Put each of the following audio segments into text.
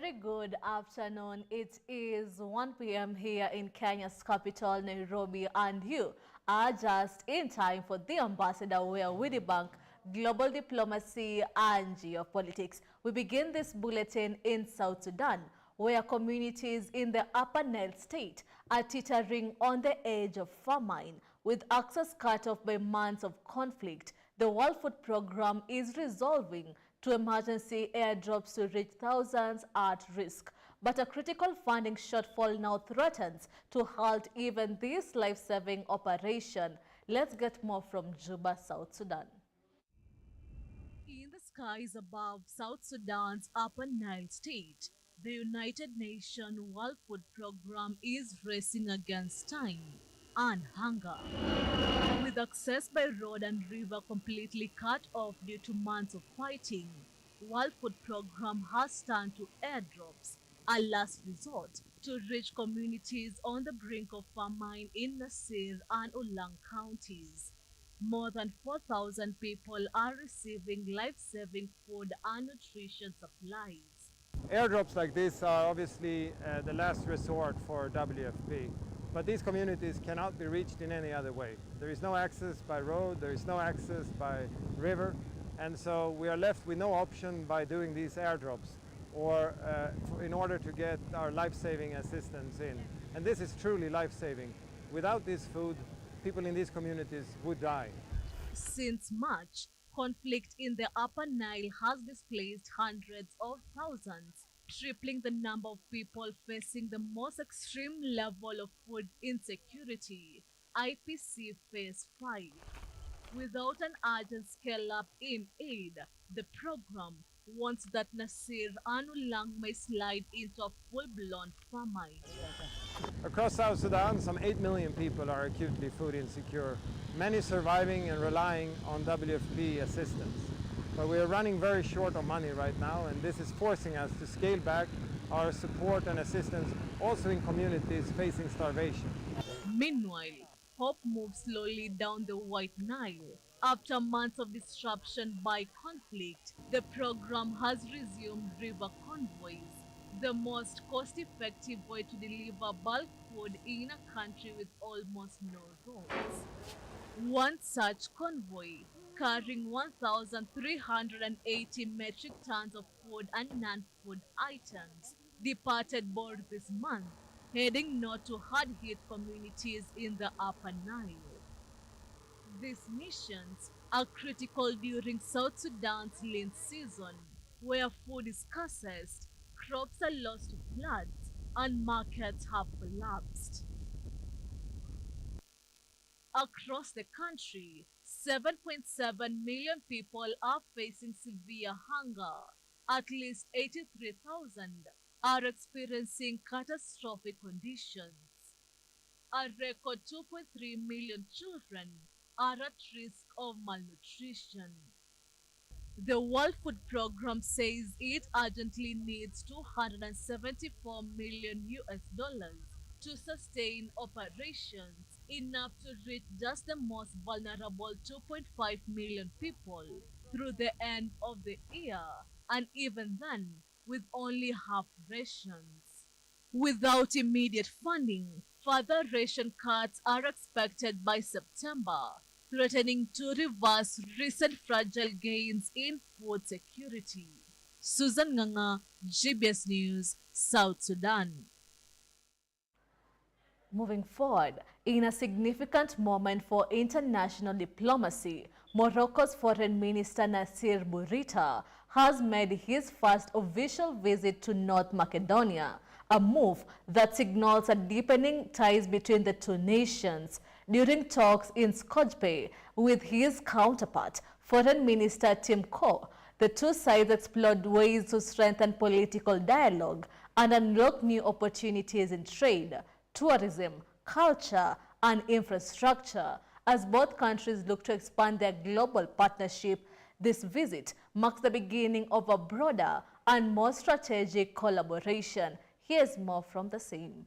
very good afternoon. It is 1 p.m. here in Kenya's capital, Nairobi, and you are just in time for the ambassador where we debunk global diplomacy and geopolitics. We begin this bulletin in South Sudan, where communities in the Upper Nile state are teetering on the edge of famine, with access cut off by months of conflict. The World Food Programme is resolving to emergency airdrops to reach thousands at risk. But a critical funding shortfall now threatens to halt even this life-saving operation. Let's get more from Juba, South Sudan. In the skies above South Sudan's Upper Nile state, the United Nations World Food Programme is racing against time and hunger. With access by road and river completely cut off due to months of fighting, World Food Programme has turned to airdrops, a last resort to reach communities on the brink of famine in Nasir and Ulang counties. More than 4,000 people are receiving life-saving food and nutrition supplies. Airdrops like this are obviously the last resort for WFP, but these communities cannot be reached in any other way. There is no access by road, there is no access by river, and so we are left with no option by doing these airdrops or in order to get our life-saving assistance in. And this is truly life-saving. Without this food, people in these communities would die. Since March, conflict in the Upper Nile has displaced hundreds of thousands, tripling the number of people facing the most extreme level of food insecurity. IPC Phase 5. Without an urgent scale-up in aid, the program warns that Nasir and Ulang may slide into a full-blown famine. Across South Sudan, some 8 million people are acutely food insecure, many surviving and relying on WFP assistance. But we are running very short on money right now, and this is forcing us to scale back our support and assistance also in communities facing starvation. Meanwhile, hope moves slowly down the White Nile. After months of disruption by conflict, the program has resumed river convoys, the most cost-effective way to deliver bulk food in a country with almost no roads. One such convoy, carrying 1,380 metric tons of food and non-food items, departed board this month, heading north to hard-hit communities in the Upper Nile. These missions are critical during South Sudan's lean season, where food is scarcest, crops are lost to floods, and markets have collapsed. Across the country, 7.7 million people are facing severe hunger. At least 83,000 are experiencing catastrophic conditions. A record 2.3 million children are at risk of malnutrition. The World Food Programme says it urgently needs 274 million US dollars to sustain operations, enough to reach just the most vulnerable 2.5 million people through the end of the year, and even then, with only half rations. Without immediate funding, further ration cuts are expected by September, threatening to reverse recent fragile gains in food security. Susan Nganga, GBS News, South Sudan. Moving forward, in a significant moment for international diplomacy, Morocco's Foreign Minister Nasser Bourita has made his first official visit to North Macedonia, a move that signals a deepening ties between the two nations. During talks in Skopje with his counterpart, Foreign Minister Tim Ko, the two sides explored ways to strengthen political dialogue and unlock new opportunities in trade, tourism, culture, and infrastructure. As both countries look to expand their global partnership, this visit marks the beginning of a broader and more strategic collaboration. Here's more from the same.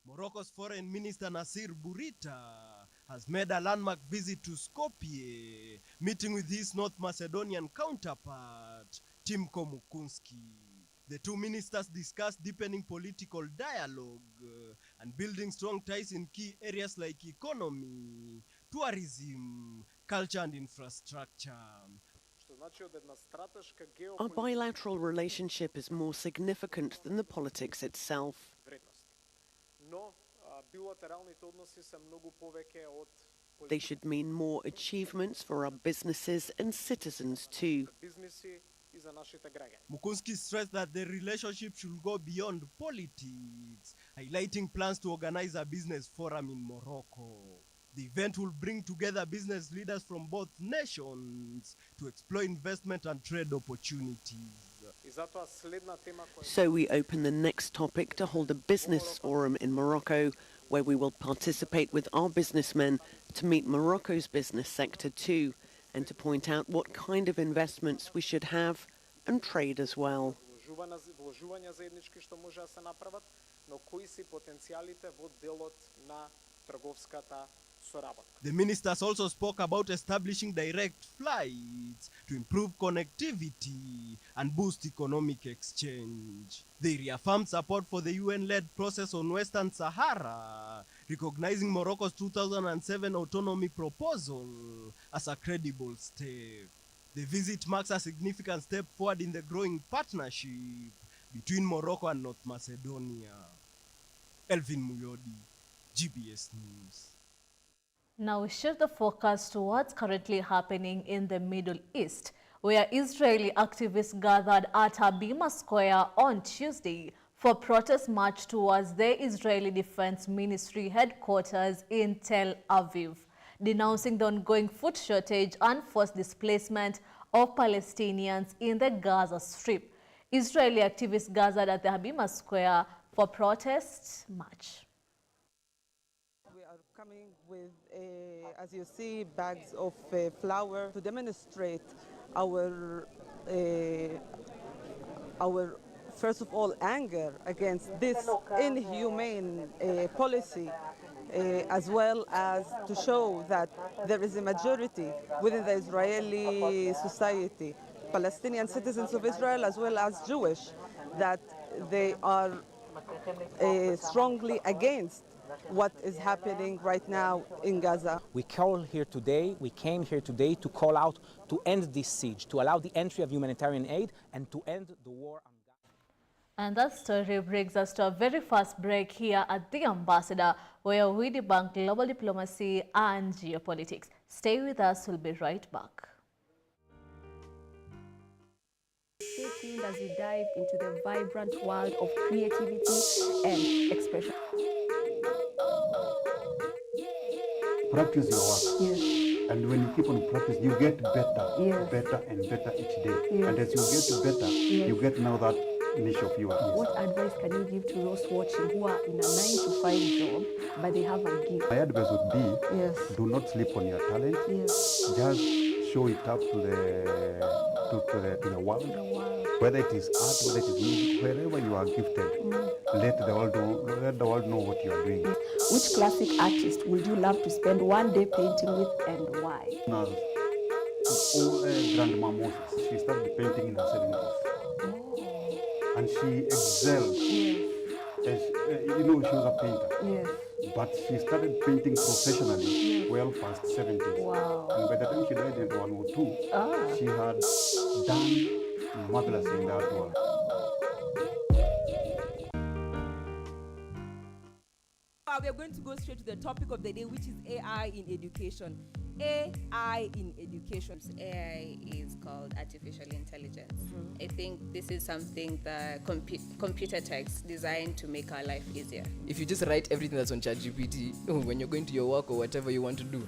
Morocco's Foreign Minister Nasser Bourita has made a landmark visit to Skopje, meeting with his North Macedonian counterpart, Timko Mukunski. The two ministers discussed deepening political dialogue and building strong ties in key areas like economy, tourism, culture and infrastructure. Our bilateral relationship is more significant than the politics itself. They should mean more achievements for our businesses and citizens too. Mukunski stressed that the relationship should go beyond politics, highlighting plans to organize a business forum in Morocco. The event will bring together business leaders from both nations to explore investment and trade opportunities. So we open the next topic to hold a business forum in Morocco, where we will participate with our businessmen to meet Morocco's business sector too, and to point out what kind of investments we should have and trade as well. The ministers also spoke about establishing direct flights to improve connectivity and boost economic exchange. They reaffirmed support for the UN-led process on Western Sahara, recognizing Morocco's 2007 autonomy proposal as a credible step. The visit marks a significant step forward in the growing partnership between Morocco and North Macedonia. Elvin Muyodi, GBS News. Now we shift the focus to what's currently happening in the Middle East, where Israeli activists gathered at Habima Square on Tuesday for protest march towards the Israeli Defense Ministry headquarters in Tel Aviv, denouncing the ongoing food shortage and forced displacement of Palestinians in the Gaza Strip. Israeli activists gathered at the Habima Square for protest march. Coming with, as you see, bags of flour to demonstrate our first of all, anger against this inhumane policy, as well as to show that there is a majority within the Israeli society, Palestinian citizens of Israel as well as Jewish, that they are strongly against what is happening right now in Gaza. We came here today to call out to end this siege, to allow the entry of humanitarian aid and to end the war on Gaza. And that story brings us to a very fast break here at the Ambassador, where we debunk global diplomacy and geopolitics. Stay with us, we'll be right back. Stay tuned as we dive into the vibrant world of creativity and expression. Practice your work. Yes. And when you keep on practicing, you get better, Yes. better and better each day. Yes. And as you get better, Yes. you get now that niche of yours. What advice can you give to those watching who are in a 9-to-5 job, but they have a gift? My advice would be, Yes. do not sleep on your talent. Yes. Just show it up to the world. The world. Whether it is art, whether it is music, wherever you are gifted, let the world know what you are doing. Which classic artist would you love to spend one day painting with and why? Now, Grandma Moses, she started painting in her 70s. And she excelled. Yes. As, she was a painter. Yes. But she started painting professionally well past 70s. Wow. And by the time she died in World War II, she had done marvelous in that world. We are going to go straight to the topic of the day, which is AI in education. AI in education. AI is called artificial intelligence. I think this is something that computer text designed to make our life easier. If you just write everything that's on ChatGPT, when you're going to your work or whatever you want to do,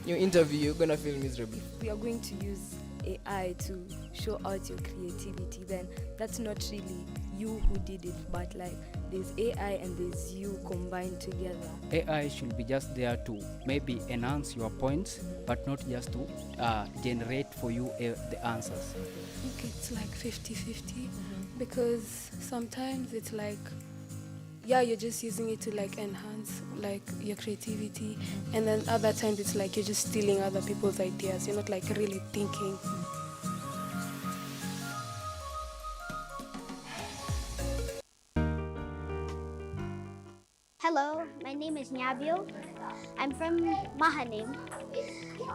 your interview, you're going to feel miserable. We are going to use AI to show out your creativity. Then that's not really you who did it, but like there's AI and there's you combined together. AI should be just there to maybe enhance your points, but not just to generate for you the answers. I think it's like 50-50 because sometimes it's like, yeah, you're just using it to like enhance like your creativity, and then other times it's like you're just stealing other people's ideas. You're not like really thinking. Hello, my name is Nyabio. I'm from Mahanim.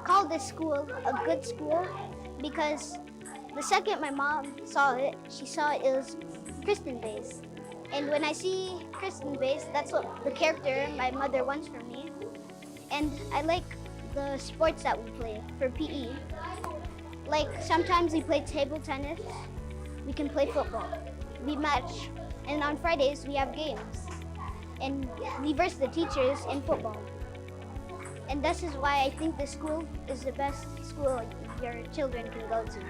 Call this school a good school because the second my mom saw it, she saw it was Christian based. And when I see Christian based, that's what the character my mother wants from me. And I like the sports that we play for PE. Like sometimes we play table tennis, we can play football, we match, and on Fridays we have games. And we verse the teachers in football. And this is why I think this school is the best school your children can go to.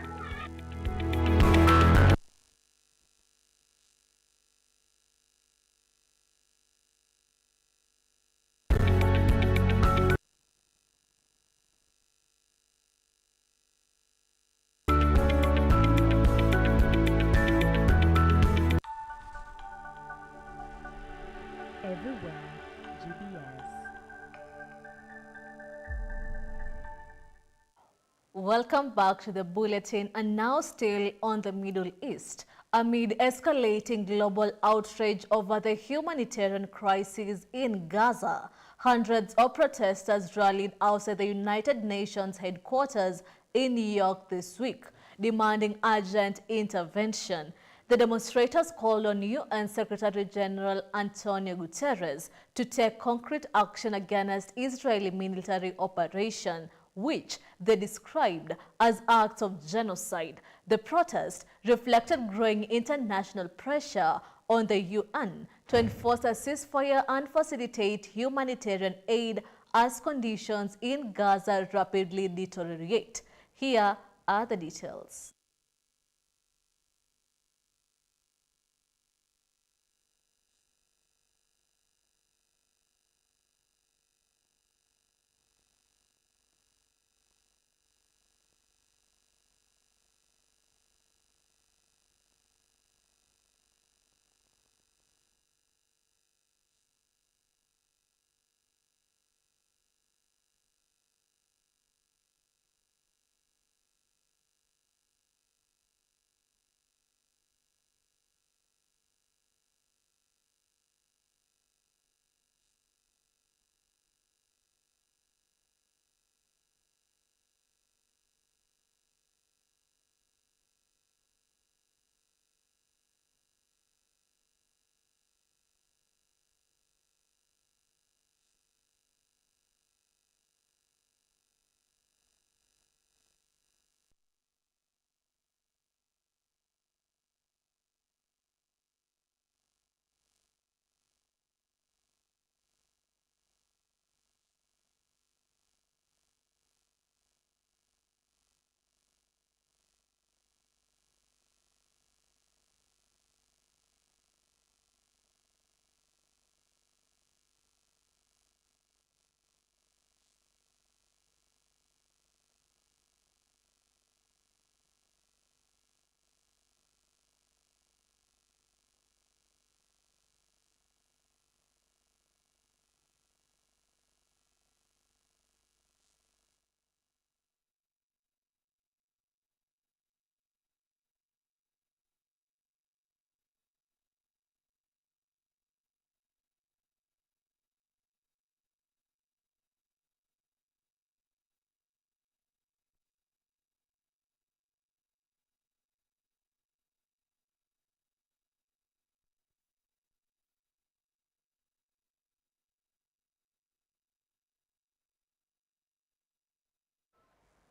Everywhere, GBS. Welcome back to the bulletin, and now still on the Middle East. Amid escalating global outrage over the humanitarian crisis in Gaza, hundreds of protesters rallied outside the United Nations headquarters in New York this week, demanding urgent intervention. The demonstrators called on UN Secretary General Antonio Guterres to take concrete action against Israeli military operation, which they described as acts of genocide. The protest reflected growing international pressure on the UN to enforce a ceasefire and facilitate humanitarian aid as conditions in Gaza rapidly deteriorate. Here are the details.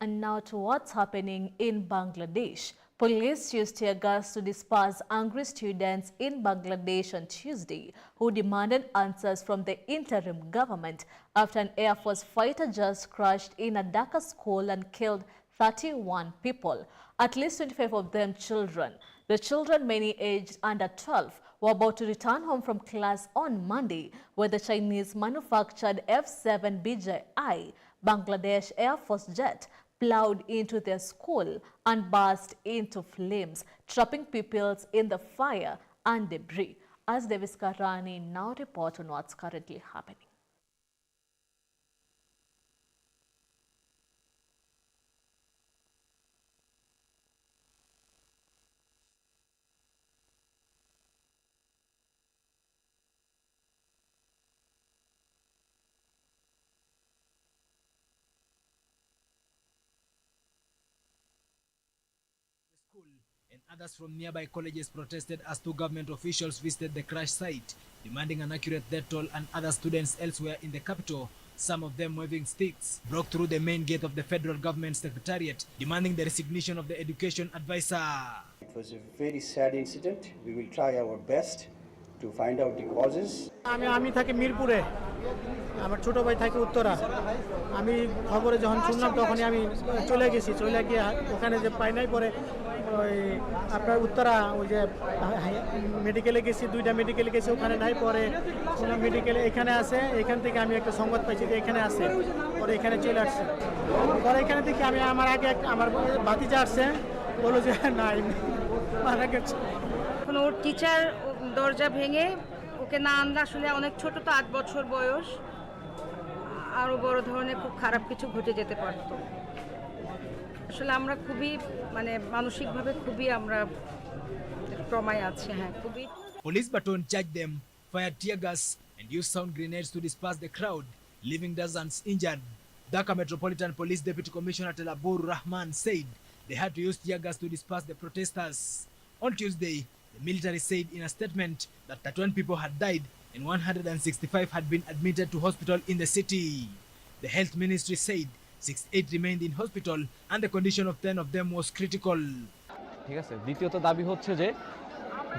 And now to what's happening in Bangladesh. Police used tear gas to disperse angry students in Bangladesh on Tuesday who demanded answers from the interim government after an Air Force fighter jet crashed in a Dhaka school and killed 31 people, at least 25 of them children. The children, many aged under 12, were about to return home from class on Monday when the Chinese-manufactured F-7 Bangladesh Air Force jet plowed into their school and burst into flames, trapping pupils in the fire and debris. As Davis Karani now reports on what's currently happening. School and others from nearby colleges protested as two government officials visited the crash site, demanding an accurate death toll, and other students elsewhere in the capital, some of them waving sticks, broke through the main gate of the federal government secretariat, demanding the resignation of the education advisor. It was a very sad incident. We will try our best to find out the causes. আমি থাকি মিরপুরে, আমার ছোট ভাই থাকে উত্তরা। আমি খবরে যখন শুনলাম তখনই আমি চলে গেছি, চলে গিয়ে ওখানে যে পাই নাই, পরে ওই আপনার উত্তরা ওই যে মেডিকেলে গেছি, দুইটা মেডিকেলে গেছি, ওখানে নাই, পরে কোনো মেডিকেলে এখানে আছে, এখান থেকে আমি একটা সংবাদ পাইছি যে এখানে আছে, পরে এখানে চলে আসছি। পরে এখানে থেকে আমি আমার আগে আমার ভাতিজা আসছে, বললো যে নাই মারা গেছে। এখন ওর টিচার দরজা ভেঙে ওকে না আনলে আসলে অনেক ছোট, তো 8 বছর বয়স, আরও বড় ধরনের খুব খারাপ কিছু ঘটে যেতে পারত। আসলে আমরা খুবই মানসিকভাবে খুবই আমরা ট্রমায় আছি। হ্যাঁ, খুবই। Police baton charged them, fired tear gas and used sound grenades to disperse the crowd, leaving dozens injured. Dhaka Metropolitan Police Deputy Commissioner Telabur Rahman said they had to use tear gas to disperse the protesters. On Tuesday, the military said in a statement that 31 people had died and 165 had been admitted to hospital in the city. The health ministry said 68 remained in hospital and the condition of 10 of them was critical. ঠিক আছে, দ্বিতীয়ত দাবি হচ্ছে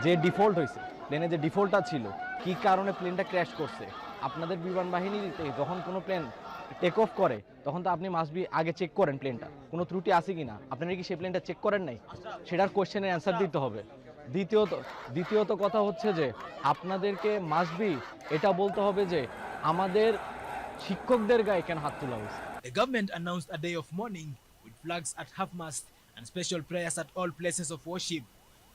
যে default হয়েছে, প্লেনে যে ডিফল্টটা ছিল, কি কারণে প্লেনটা ক্র্যাশ করছে। আপনাদের বিমান বাহিনীতে যখন কোনো প্লেন টেক অফ করে তখন তো আপনি মাস্ট বি আগে চেক করেন প্লেনটা কোনো ত্রুটি আছে কিনা। আপনারা কি সেই প্লেনটা চেক করেন নাই? সেটার কোশ্চেনের অ্যান্সার দিতে হবে। দ্বিতীয়ত কথা হচ্ছে যে আপনাদেরকে মাস্ট বি এটা বলতে হবে যে আমাদের শিক্ষকদের গায়ে কেন হাত তোলা হয়েছে। The government announced a day of mourning with flags at half-mast and special prayers at all places of worship.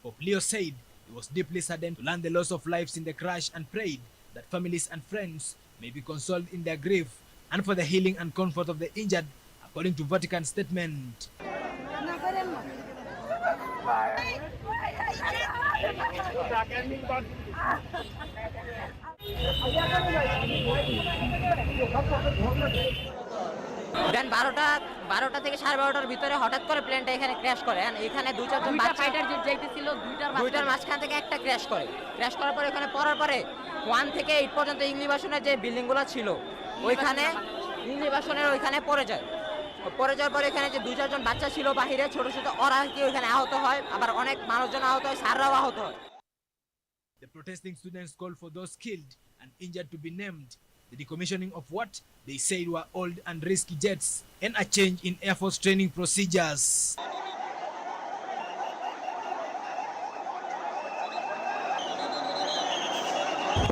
Pope Leo said he was deeply saddened to learn the loss of lives in the crash and prayed that families and friends may be consoled in their grief and for the healing and comfort of the injured, according to Vatican statement. দেন 12টা থেকে 12:30টার ভিতরে হঠাৎ করে প্লেনটা এখানে crash করে। এখানে 2-4 জন fighter jet যাইতেছিল, দুইটার মাঝখান থেকে একটা ক্র্যাশ করার পরে এখানে পড়ার পরে 1 থেকে 8 পর্যন্ত ইংলিবাসনের যে বিল্ডিংগুলো ছিল ওইখানে ইংলিবাসনের ওইখানে পড়ে যাওয়ার পরে এখানে যে 2-4 জন বাচ্চা ছিল বাহিরে, ছোট ওরা কি ওইখানে আহত হয়, আবার অনেক মানুষজন আহত হয়, স্যাররাও আহত হয়। The protesting students called for those killed and injured to be named, the decommissioning of what they said were old and risky jets, and a change in Air Force training procedures.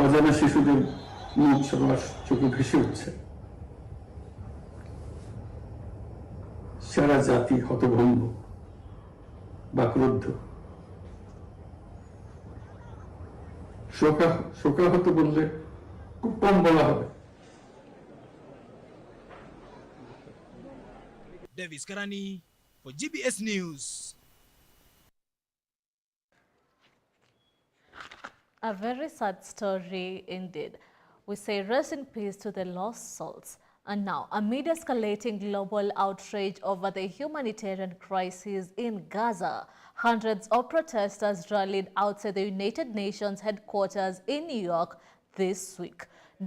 অজানা শিশুদের মুখ সবার চোখে ভেসে উঠছে। সারা জাতি হতভম্ব বা ক্রুদ্ধ। শোকাহত বললে খুব কম বলা হবে। Davis Karani for GBS News. A very sad story indeed. We say rest in peace to the lost souls. And now, amid escalating global outrage over the humanitarian crisis in Gaza, hundreds of protesters rallied outside the United Nations headquarters in New York this week,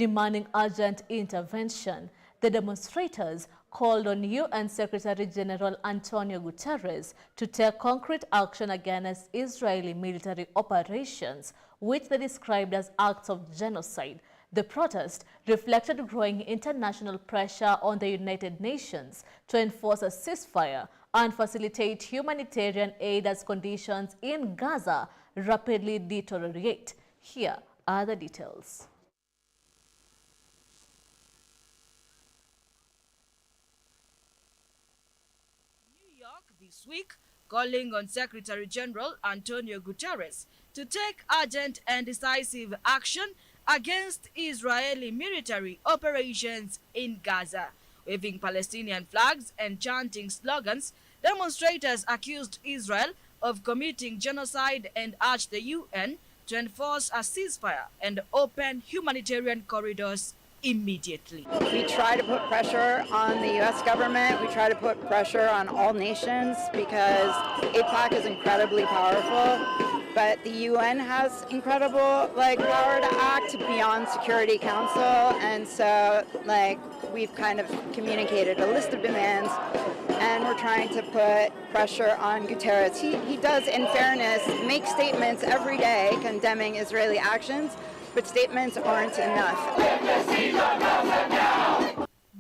demanding urgent intervention. The demonstrators called on UN Secretary-General Antonio Guterres to take concrete action against Israeli military operations, which they described as acts of genocide. The protest reflected growing international pressure on the United Nations to enforce a ceasefire and facilitate humanitarian aid as conditions in Gaza rapidly deteriorate. Here are the details. This week, calling on Secretary General Antonio Guterres to take urgent and decisive action against Israeli military operations in Gaza. Waving Palestinian flags and chanting slogans, demonstrators accused Israel of committing genocide and urged the UN to enforce a ceasefire and open humanitarian corridors immediately. We try to put pressure on the U.S. government. We try to put pressure on all nations because AIPAC is incredibly powerful, but the UN has incredible power to act beyond Security Council, and so we've kind of communicated a list of demands, and we're trying to put pressure on Guterres. He does, in fairness, make statements every day condemning Israeli actions, but statements aren't enough.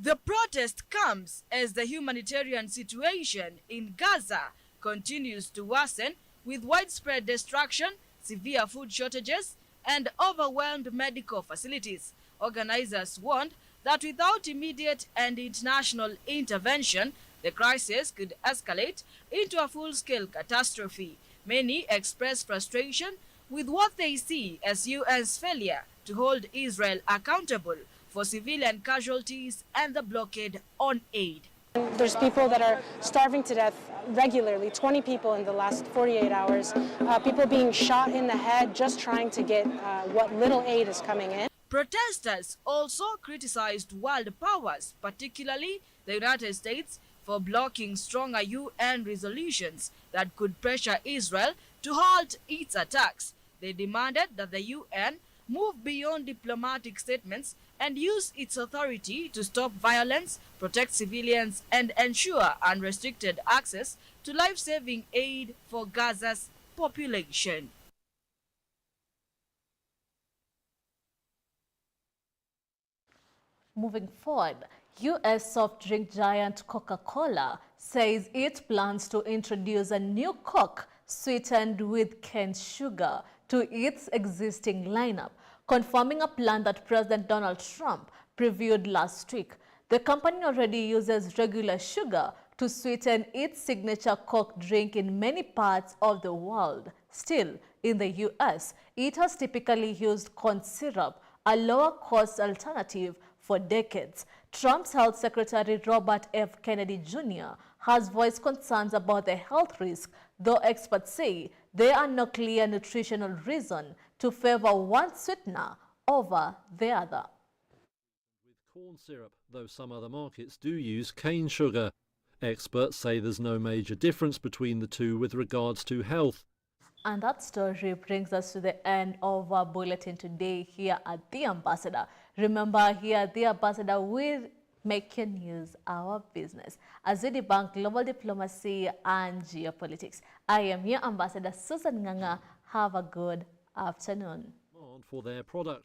The protest comes as the humanitarian situation in Gaza continues to worsen, with widespread destruction, severe food shortages, and overwhelmed medical facilities. Organizers warned that without immediate and international intervention, the crisis could escalate into a full-scale catastrophe. Many express frustration with what they see as UN's failure to hold Israel accountable for civilian casualties and the blockade on aid. There's people that are starving to death regularly, 20 people in the last 48 hours, people being shot in the head just trying to get what little aid is coming in. Protesters also criticized world powers, particularly the United States, for blocking stronger UN resolutions that could pressure Israel to halt its attacks. They demanded that the UN move beyond diplomatic statements and use its authority to stop violence, protect civilians, and ensure unrestricted access to life-saving aid for Gaza's population. Moving forward, U.S. soft drink giant Coca-Cola says it plans to introduce a new Coke sweetened with cane sugar to its existing lineup, confirming a plan that President Donald Trump previewed last week. The company already uses regular sugar to sweeten its signature Coke drink in many parts of the world. Still, in the U.S., it has typically used corn syrup, a lower-cost alternative, for decades. Trump's Health Secretary Robert F. Kennedy Jr. has voiced concerns about the health risk, though experts say there are no clear nutritional reason to favor one sweetener over the other. Corn syrup, though some other markets do use cane sugar. Experts say there's no major difference between the two with regards to health. And that story brings us to the end of our bulletin today here at The Ambassador. Remember, here at The Ambassador, we make your news our business as we debunk global diplomacy and geopolitics. I am your Ambassador, Susan Nganga. Have a good afternoon. For their product.